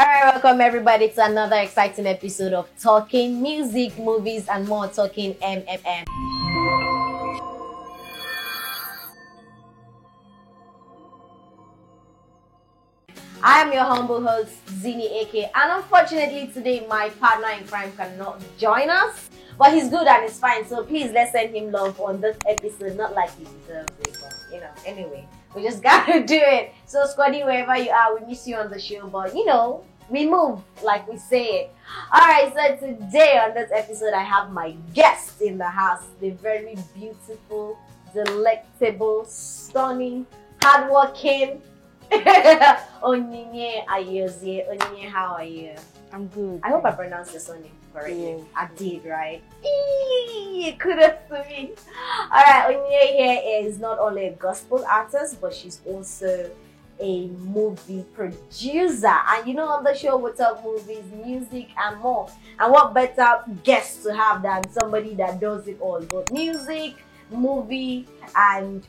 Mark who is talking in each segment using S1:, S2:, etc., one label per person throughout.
S1: Alright, welcome everybody to another exciting episode of Talking Music, Movies and More, Talking MMM. I am your humble host, Zini AK, and unfortunately today my partner in crime cannot join us, but he's good and it's fine, so please let's send him love on this episode, not like he deserves it, but anyway, we just gotta do it. So Squaddy, wherever you are, we miss you on the show, but we move like we say it. Alright, so today on this episode I have my guest in the house, the very beautiful, delectable, stunning, hardworking Onyinye Ayozie. Onyinye, how are you?
S2: I'm good.
S1: I hope I pronounced your surname correctly.
S2: Yes.
S1: I did, right? Kudos to me. Alright, Onyinye here is not only a gospel artist, but she's also a movie producer. And on the show we talk movies, music, and more. And what better guest to have than somebody that does it all, both music, movie, and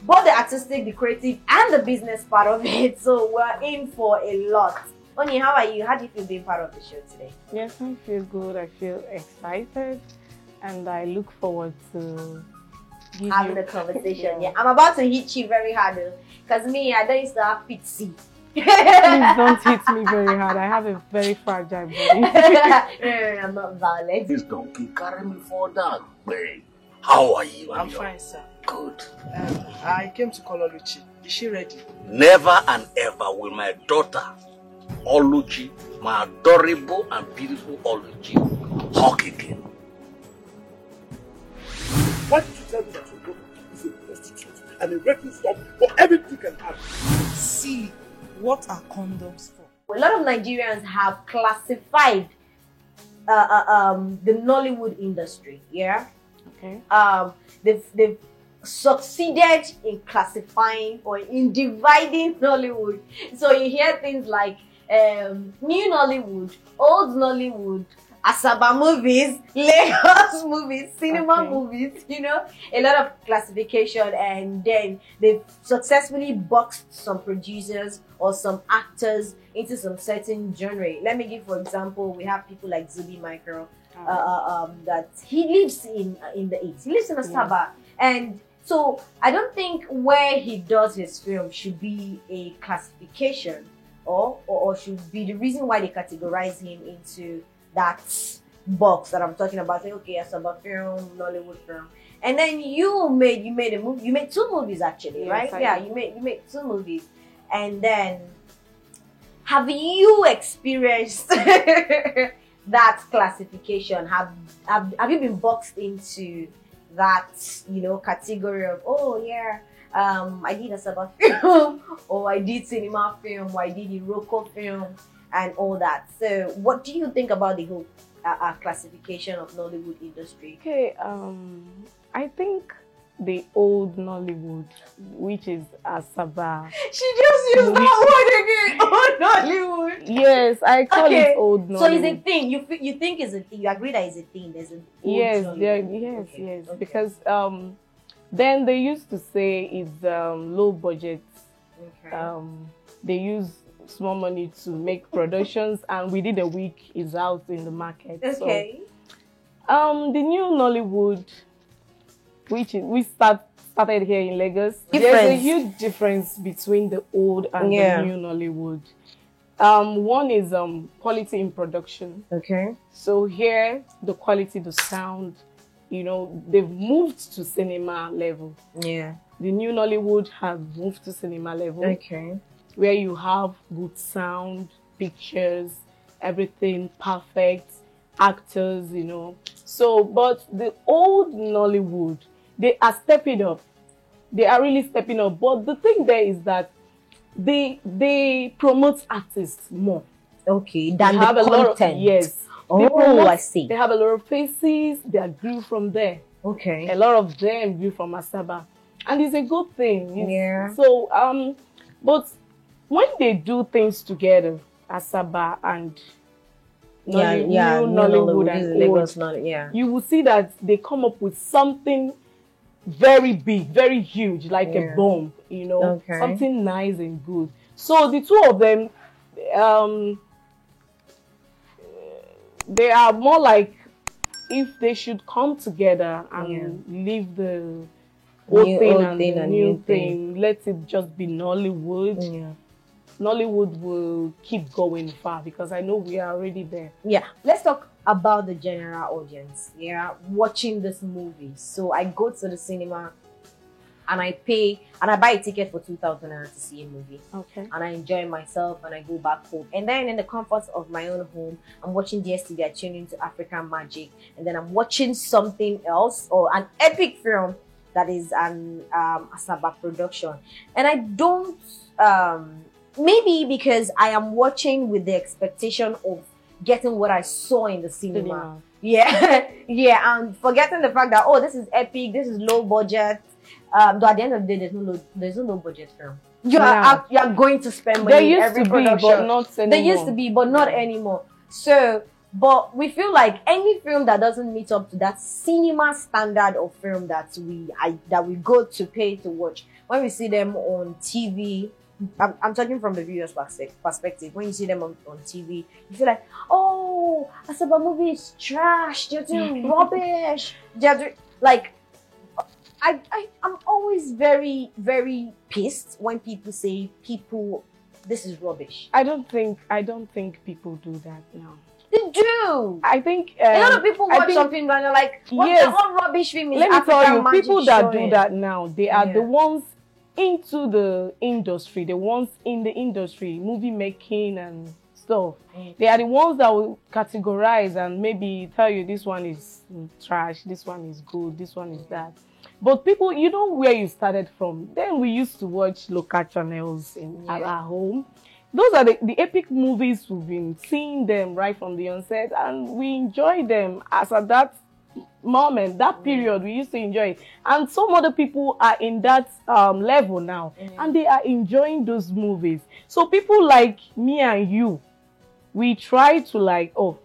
S1: both the artistic, the creative, and the business part of it. So we're in for a lot. Oni, how are you? How do you feel being part of the show today?
S2: Yes, I feel good. I feel excited, and I look forward to
S1: having a conversation. Yeah, I'm about to hit you very hard because I don't used to have pitsy.
S2: Please don't hit me very hard. I have a very fragile body.
S1: No, I'm not violent.
S3: This donkey carry me for that way. How are you?
S4: I'm fine, sir.
S3: Good.
S4: I came to call Oluchi. Is she ready?
S3: Never and ever will my daughter, Oluchi, my adorable and beautiful Oluchi, talk again.
S5: Why did you tell me that your daughter is a prostitute and a rapist for everything can happen?
S4: See, what are condoms for?
S1: A lot of Nigerians have classified the Nollywood industry. Yeah.
S2: Okay.
S1: They've succeeded in classifying or in dividing Nollywood. So you hear things like new Nollywood, old Nollywood, Asaba movies, Lagos movies, cinema movies, a lot of classification, and then they've successfully boxed some producers or some actors into some certain genre. Let me give, for example, we have people like Zubi Micro, that he lives in the East. He lives in Asaba, and so I don't think where he does his film should be a classification or should be the reason why they categorize him into that box that I'm talking about. Say, okay, Asaba film, Nollywood film, and then you made a movie. You made two movies actually, right? Yeah, you made two movies, and then have you experienced that classification? Have you been boxed into that category of I did a Asaba film, or I did cinema film, or I did Iroko film, and all that? So what do you think about the whole classification of Nollywood industry?
S2: Okay, I think the old Nollywood, which is Asaba.
S1: She just used that word again. Old Nollywood.
S2: Yes, I call it old Nollywood.
S1: So it's a thing. You think it's a thing. You agree that it's a thing. There's an old Nollywood.
S2: Yes. Okay. Because then they used to say it's low budget. Okay. They use small money to make productions, and within a week is out in the market.
S1: Okay.
S2: So, the new Nollywood, we started here in Lagos. There's a huge difference between the old and the new Nollywood. One is quality in production.
S1: Okay.
S2: So here, the quality, the sound, they've moved to cinema level.
S1: Yeah.
S2: The new Nollywood has moved to cinema level.
S1: Okay.
S2: Where you have good sound, pictures, everything perfect, actors, So, but the old Nollywood, they are stepping up. They are really stepping up. But the thing there is that they promote artists more.
S1: Okay, than the content.
S2: Yes.
S1: I see.
S2: They have a lot of faces. They grew from there.
S1: Okay.
S2: A lot of them grew from Asaba. And it's a good thing.
S1: Yeah.
S2: So, but when they do things together, Asaba and Nollywood and
S1: Lagos,
S2: you will see that they come up with something very big, very huge, like a bomb, something nice and good. So the two of them, they are more like if they should come together and leave the old thing and the new thing, let it just be Nollywood.
S1: Yeah.
S2: Nollywood will keep going far because I know we are already there.
S1: Yeah. Let's talk about the general audience. Yeah, watching this movie. So I go to the cinema and I pay and I buy a ticket for 2,000 naira to see a movie.
S2: Okay.
S1: And I enjoy myself and I go back home. And then in the comforts of my own home, I'm watching DSTV, I tune into African Magic, and then I'm watching something else or an epic film that is an Asaba production. And I don't maybe because I am watching with the expectation of getting what I saw in the cinema. Yeah. Yeah, and forgetting the fact that, oh, this is epic, this is low budget. Though at the end of the day, there's no low budget film. You are going to spend money.
S2: There used
S1: every
S2: to
S1: production.
S2: be, but not anymore.
S1: There used to be, but not anymore. So, but we feel like any film that doesn't meet up to that cinema standard of film that we go to pay to watch, when we see them on TV, I'm talking from the viewer's perspective. When you see them on TV, you feel like, oh, Asaba movie is trash. They're doing rubbish. They're doing, like, I'm always very, very pissed when people say this is rubbish.
S2: I don't think people do that now.
S1: They do.
S2: I think
S1: a lot of people watch something and they're like, "What's the whole rubbish film?"
S2: Let me tell you, people that do that now, they are the ones into the industry, the ones in the industry, movie making and stuff. They are the ones that will categorize and maybe tell you this one is trash, this one is good, this one is that. But people, you know where you started from. Then we used to watch local channels at our home. Those are the epic movies we've been seeing them right from the onset, and we enjoy them as at that moment, that period, we used to enjoy it. And some other people are in that level now, and they are enjoying those movies. So people like me and you, we try to like, oh,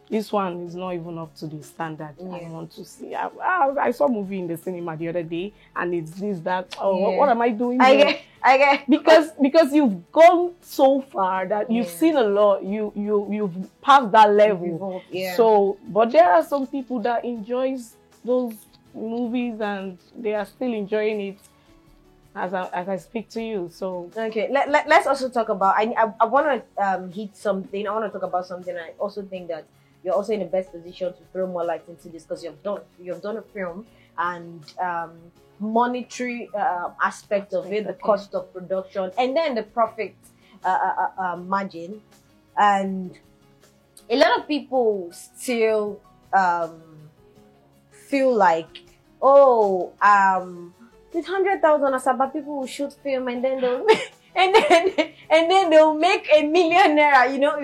S2: this one is not even up to the standard I want to see. I saw a movie in the cinema the other day, and it's this, that. Oh, what am I doing here?
S1: I get
S2: because you've gone so far that you've seen a lot. You've passed that level. So, but there are some people that enjoys those movies, and they are still enjoying it as I speak to you. So
S1: okay, let's also talk about. I want to hit something. I want to talk about something. I also think that you're also in the best position to throw more light into this because you've done a film, and monetary aspect of it, the cost of production, and then the profit margin. And a lot of people still feel like, oh, with 100,000 Asaba, people will shoot film and then they'll and then they'll make $1 million naira. You know,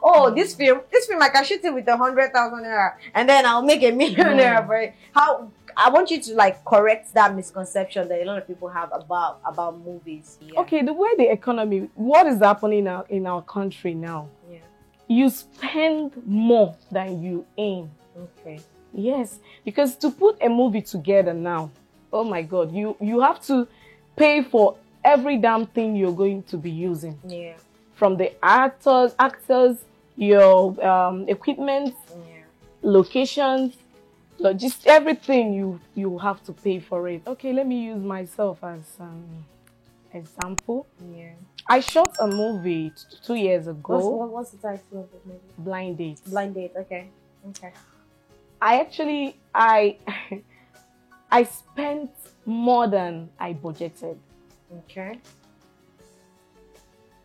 S1: oh, this film I can shoot it with 100,000 naira, and then I'll make $1 million naira for it. How? I want you to like correct that misconception that a lot of people have about movies.
S2: Okay, the way the economy, what is happening now in our country now? You spend more than you earn.
S1: Okay.
S2: Yes, because to put a movie together now, oh my God, you have to pay for every damn thing you're going to be using.
S1: Yeah.
S2: From the actors, your equipment, locations, just everything you have to pay for it. Okay, let me use myself as an example.
S1: Yeah.
S2: I shot a movie 2 years ago.
S1: What's the title of the movie?
S2: Blind Date.
S1: Blind Date. Okay.
S2: I spent more than I budgeted.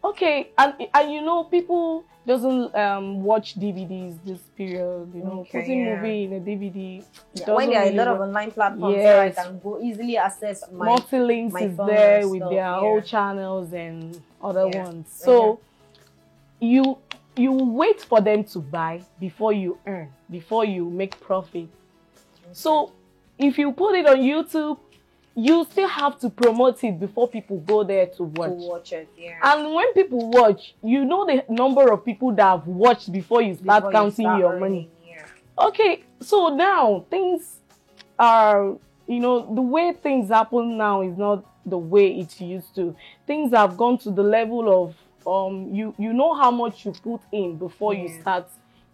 S2: Okay, and you know, people doesn't watch DVDs this period. You know, putting movie in a DVD.
S1: When there are a lot of online platforms where I can go easily access my
S2: multi-links is there with their whole channels and other ones. So you wait for them to buy before you earn, before you make profit. So if you put it on YouTube, you still have to promote it before people go there to watch. And when people watch, you know the number of people that have watched before you start counting your money. Okay, so now things are, you know, the way things happen now is not the way it used to. Things have gone to the level of you know how much you put in before you start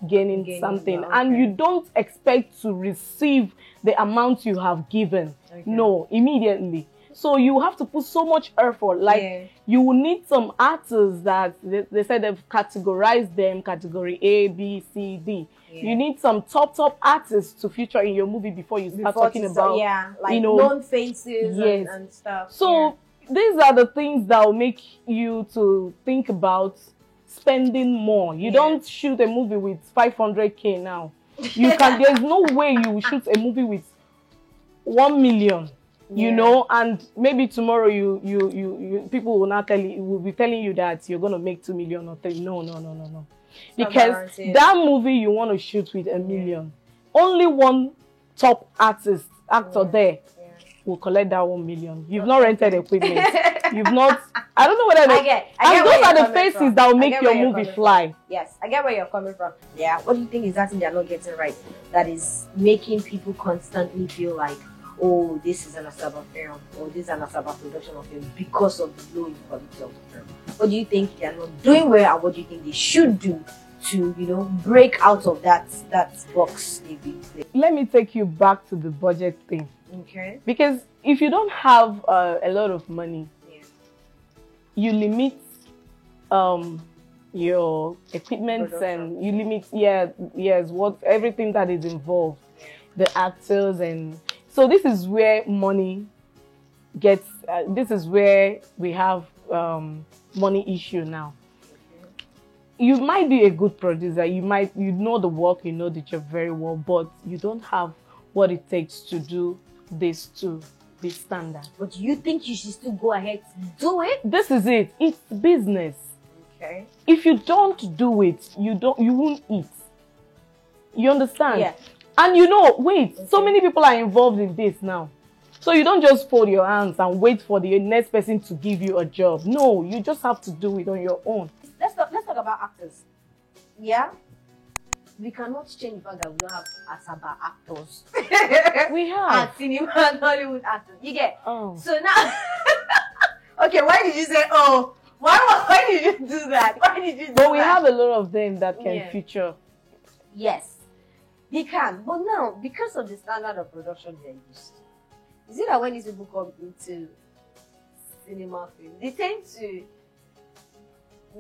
S2: gaining something, and you don't expect to receive the amount you have given. No, immediately. So you have to put so much effort. Like you will need some artists that they said they've categorized them category A, B, C, D. You need some top artists to feature in your movie before you start talking about
S1: like
S2: you know,
S1: known faces and stuff.
S2: So these are the things that will make you to think about spending more. You don't shoot a movie with 500K now. You can. There's no way you will shoot a movie with 1 million. You know, and maybe tomorrow you people will not will be telling you that you're gonna make 2 million or 3. No. Because that movie you want to shoot with 1 million, only one top actor there will collect that 1 million. You've not rented equipment. You've not. I don't know whether they. And those are the faces that will make your movie fly.
S1: Yes, I get where you're coming from. Yeah. What do you think is that thing they're not getting right? That is making people constantly feel like, oh, this is an Asaba film, or this is an Asaba production of film because of the low quality of the film. What do you think they are not doing well, and what do you think they should do to, you know, break out of that box they've been playing?
S2: Let me take you back to the budget thing.
S1: Okay.
S2: Because if you don't have a lot of money, you limit your equipment and you limit everything that is involved, the actors, and so this is where money gets. This is where we have money issue now. You might be a good producer. You know the work, you know the job very well, but you don't have what it takes to do this to be standard.
S1: But you think you should still go ahead to do it?
S2: This is it. It's business.
S1: Okay.
S2: If you don't do it, you won't eat. You understand?
S1: Yeah.
S2: And you know, so many people are involved in this now. So you don't just fold your hands and wait for the next person to give you a job. No, you just have to do it on your own.
S1: Let's talk about actors. Yeah? We cannot change the fact that we don't have Asaba actors.
S2: We have.
S1: And cinema and Hollywood actors. You get?
S2: Oh.
S1: So now... Okay, why did you say, oh? Why did you do that? Why did you do that?
S2: But we have a lot of them that can feature.
S1: Yes. They can. But now, because of the standard of production they're used to, is it that when these people come into cinema film, they tend to...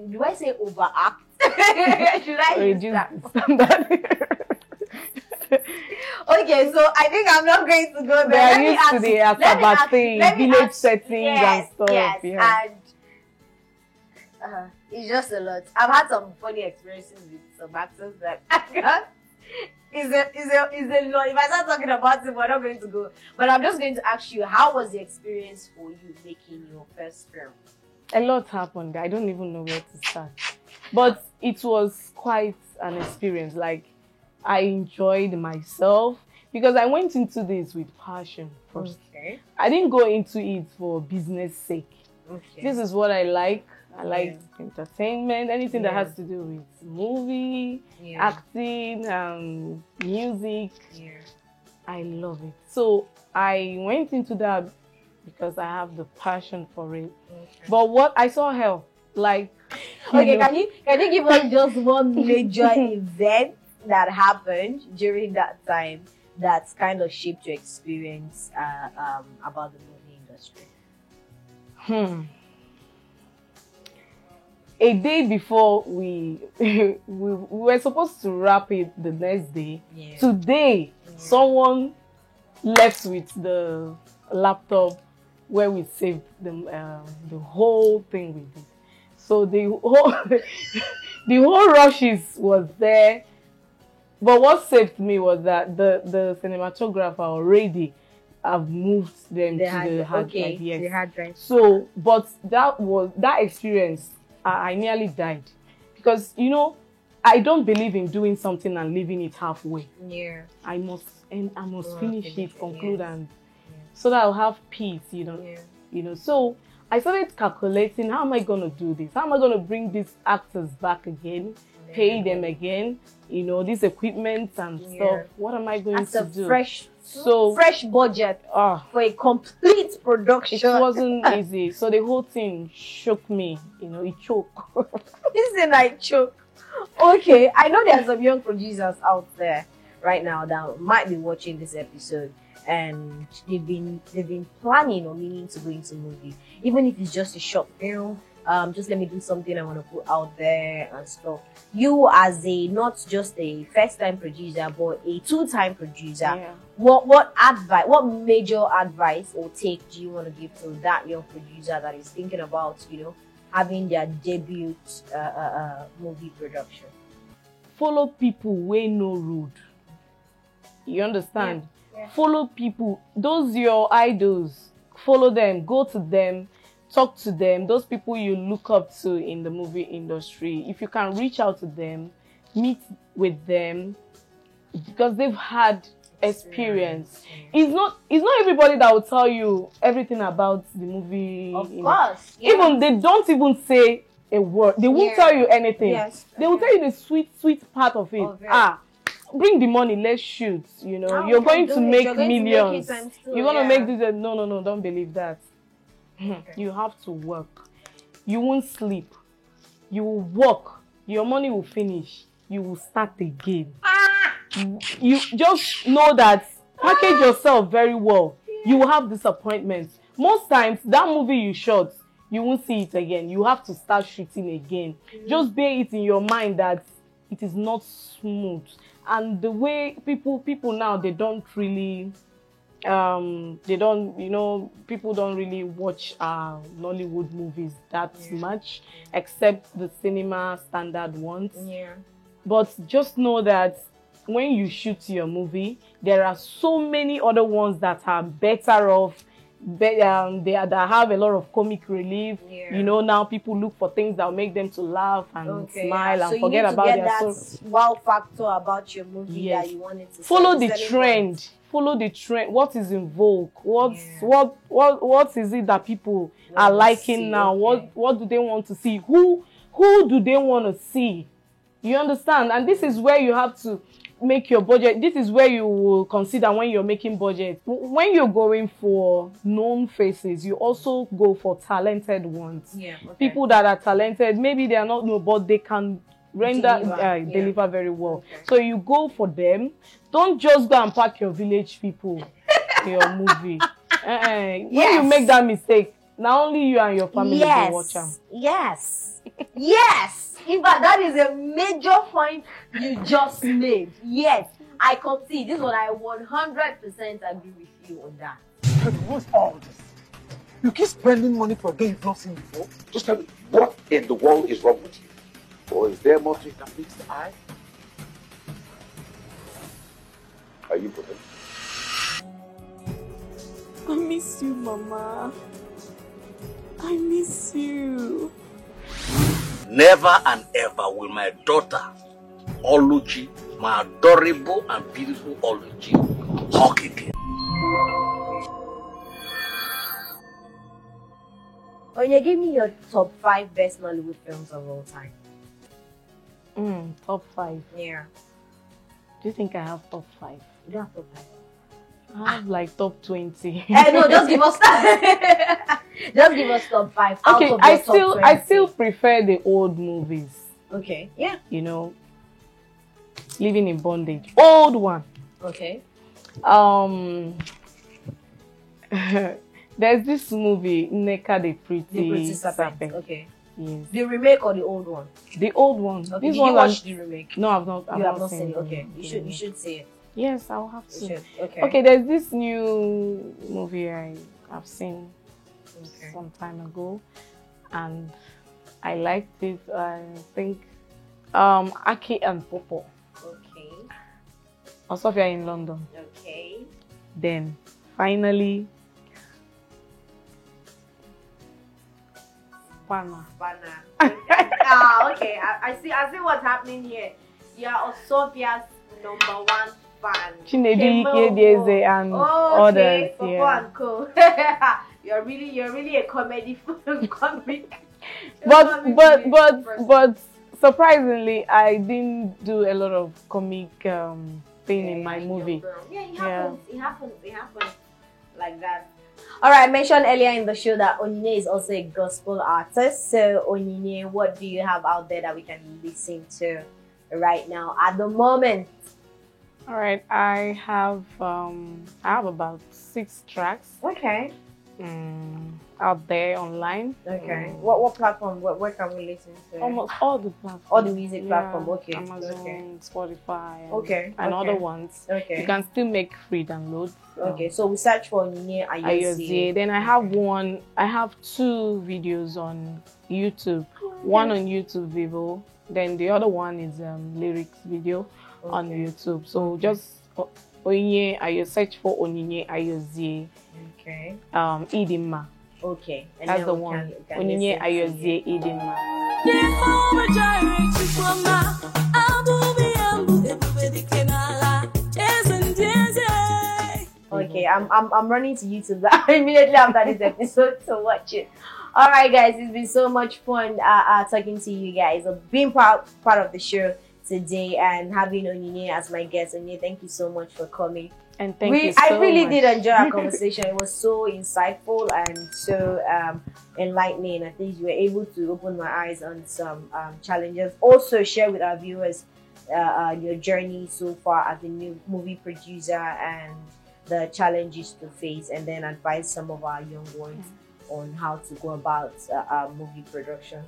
S1: Do I say overact? Should I use that? Okay, so I think I'm not going to go there.
S2: They are used to the Asaba thing, village settings and stuff.
S1: Yes, and it's just a lot. I've had some funny experiences with some actors that I got. Is a lot. If I start talking about it, we're not going to go. But I'm just going to ask you, how was the experience for you making your first film?
S2: A lot happened. I don't even know where to start. But it was quite an experience. Like, I enjoyed myself because I went into this with passion first. Okay. I didn't go into it for business sake. Okay. This is what I like. I like entertainment, anything that has to do with movie, acting, music. I love it. So I went into that because I have the passion for it. Okay. But what I saw hell, like...
S1: Okay, can you give us just one major event that happened during that time that's kind of shaped your experience about the movie industry?
S2: A day before we were supposed to wrap it the next day. Today, someone left with the laptop where we saved the whole thing we did. So the whole rushes was there. But what saved me was that the cinematographer already have moved them to the hard drive. Yes.
S1: The hard drive.
S2: So, but that experience, I nearly died. Because, you know, I don't believe in doing something and leaving it halfway.
S1: Yeah.
S2: I must finish it, conclude, and so that I'll have peace, you know. Yeah. You know, so I started calculating, how am I going to do this? How am I going to bring these actors back again, pay them again, you know, this equipment and stuff. What am I going to do?
S1: Fresh budget for a complete production.
S2: It wasn't easy. So the whole thing shook me, you know, it choked.
S1: Listen, I choke. Okay, I know there are some young producers out there right now that might be watching this episode, and they've been planning or meaning to go into movie, even if it's just a short film. Just let me do something I want to put out there and stuff. You, as a not just a first-time producer but a two-time producer,
S2: Yeah.
S1: what advice, what major advice or take do you want to give to that young producer that is thinking about, having their debut movie production?
S2: Follow people wey no rude. You understand?
S1: Yeah.
S2: Follow people. Those your idols. Follow them. Go to them. Talk to them. Those people you look up to in the movie industry. If you can reach out to them, meet with them, because they've had experience. It's not everybody that will tell you everything about the movie.
S1: Of course. Yeah.
S2: Even they don't even say a word. They won't
S1: Yeah.
S2: tell you anything.
S1: Yes.
S2: They will tell you the sweet part of it.
S1: Of it.
S2: Bring the money, let's shoot. You're
S1: Okay,
S2: going
S1: do
S2: to
S1: it.
S2: make
S1: You're going to make it
S2: millions.
S1: times two,
S2: You're gonna
S1: yeah.
S2: make this. No, don't believe that. You have to work. You won't sleep. You will work. Your money will finish. You will start again. You just know that. Package yourself very well. You will have disappointments. Most times, that movie you shot, you won't see it again. You have to start shooting again. Just bear it in your mind that it is not smooth. And the way people now, they don't really people don't really watch Nollywood movies that much, except the cinema standard ones.
S1: Yeah.
S2: But just know that when you shoot your movie, there are so many other ones that are better off. That have a lot of comic relief.
S1: Yeah.
S2: Now people look for things that will make them to laugh and smile
S1: So
S2: and
S1: you
S2: forget
S1: need to
S2: about
S1: get
S2: their
S1: that
S2: soul.
S1: wow factor about your movie
S2: Yes.
S1: that you wanted to
S2: Follow
S1: sell,
S2: the
S1: selling
S2: trend.
S1: point.
S2: Follow the trend. What is in vogue? What is it that people are
S1: to
S2: liking
S1: see,
S2: now?
S1: okay.
S2: What do they want to see? Who do they want to see? You understand? And this is where you have to make your budget. This is where you will consider when you're making budget. When you're going for known faces, you also go for talented ones.
S1: Yeah. Okay.
S2: People that are talented, maybe they are not known, but they can
S1: Deliver,
S2: deliver very well.
S1: Okay.
S2: So you go for them. Don't just go and pack your village people in your movie. When you make that mistake, not only you and your family will watch them.
S1: Yes. Yes. In fact, that is a major point you just made. Yes. I can see this one. I 100% agree with you on that.
S5: What's all this? You keep spending money for a game you've not seen before.
S3: Just tell me, what in the world is wrong with you? Or is there more to it than meets the eye? Are you putting?
S4: I miss you, Mama. I miss you.
S3: Never and ever will my daughter, Oluchi, my adorable and beautiful Oluchi, talk again.
S1: Onya, give me your top 5 best Nollywood films of all time.
S2: Top 5.
S1: Yeah.
S2: Do you think I have top 5?
S1: You don't have top 5.
S2: I have like top 20.
S1: No, just give us just give us top 5.
S2: Okay,
S1: out of
S2: I
S1: your top
S2: still
S1: 20.
S2: prefer the old movies.
S1: Okay. Yeah.
S2: Living in Bondage. Old one.
S1: Okay.
S2: There's this movie, Nneka the Pretty
S1: The Pretty
S2: Serpent.
S1: Serpent. Okay.
S2: Yes.
S1: The remake or the old one?
S2: The old one.
S1: Okay.
S2: This
S1: Did
S2: one
S1: you watch the remake?
S2: No, I've not.
S1: You have not seen it.
S2: the-
S1: Okay.
S2: the
S1: You
S2: remake.
S1: should see it.
S2: Yes, I'll have
S1: You
S2: to.
S1: should. Okay.
S2: Okay, there's this new movie I've seen
S1: Okay.
S2: some time ago, and I liked it. I think Aki and Popo,
S1: Okay.
S2: or Sophia in London.
S1: Okay.
S2: Then finally, Spana.
S1: Banner. Okay. I see what's happening here. You are Osophia's #1 fan.
S2: Chinedu
S1: Kemo.
S2: Ikedieze and
S1: Oh, okay.
S2: others.
S1: Popo
S2: Yeah.
S1: and Co. You're really a comedy comic.
S2: But surprisingly, I didn't do a lot of comic thing in my movie.
S1: Yeah, it happens. It happens like that. All right, I mentioned earlier in the show that Onyinye is also a gospel artist. So, Onyinye, what do you have out there that we can listen to right now at the moment?
S2: All right, I have about 6 tracks.
S1: Okay.
S2: Out there online.
S1: Okay. What platform? Where can we listen to?
S2: Almost all the platforms.
S1: All the music platform. Okay.
S2: Amazon,
S1: okay.
S2: Spotify, and other ones.
S1: Okay.
S2: You can still make free downloads.
S1: Okay, so we search for Onyinye Ayozie.
S2: Then I have 2 videos on YouTube. One on YouTube Vivo. Then the other one is lyrics video on YouTube. So just Onyinye Ayozie, search for Onyinye Ayozie.
S1: Okay.
S2: Idimma.
S1: Okay. And
S2: that's the one. Onyinye Ayozie Idimma.
S1: Okay, I'm running to YouTube immediately after this episode to watch it. All right, guys, it's been so much fun talking to you guys, being part of the show today and having Onyinye as my guest. Onyinye, thank you so much for coming.
S2: And thank you so
S1: I really
S2: much.
S1: did enjoy our conversation. It was so insightful and so enlightening. I think you were able to open my eyes on some challenges. Also, share with our viewers your journey so far as a new movie producer and the challenges to face, and then advise some of our young ones on how to go about movie production.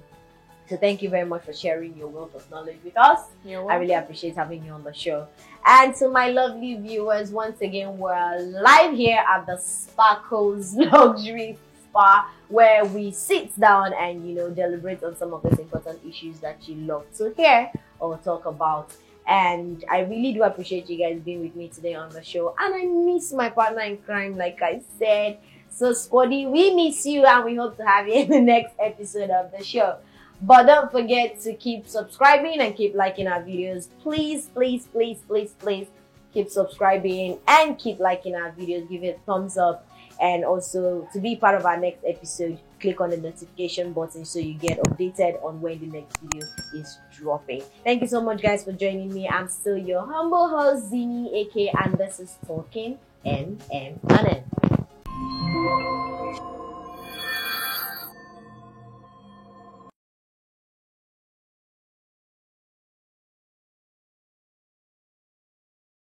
S1: So thank you very much for sharing your wealth of knowledge with us. I really appreciate having you on the show. And to my lovely viewers, once again, we're live here at the Sparkles Luxury Spa, where we sit down and, deliberate on some of those important issues that you love to hear or talk about. And I really do appreciate you guys being with me today on the show. And I miss my partner in crime, like I said. So, Squaddy, we miss you and we hope to have you in the next episode of the show. But don't forget to keep subscribing and keep liking our videos. Please, please, please, please, please keep subscribing and keep liking our videos. Give it a thumbs up. And also, to be part of our next episode, click on the notification button so you get updated on when the next video is dropping. Thank you so much, guys, for joining me. I'm still your humble host, Zini, aka, and this is Talking NN.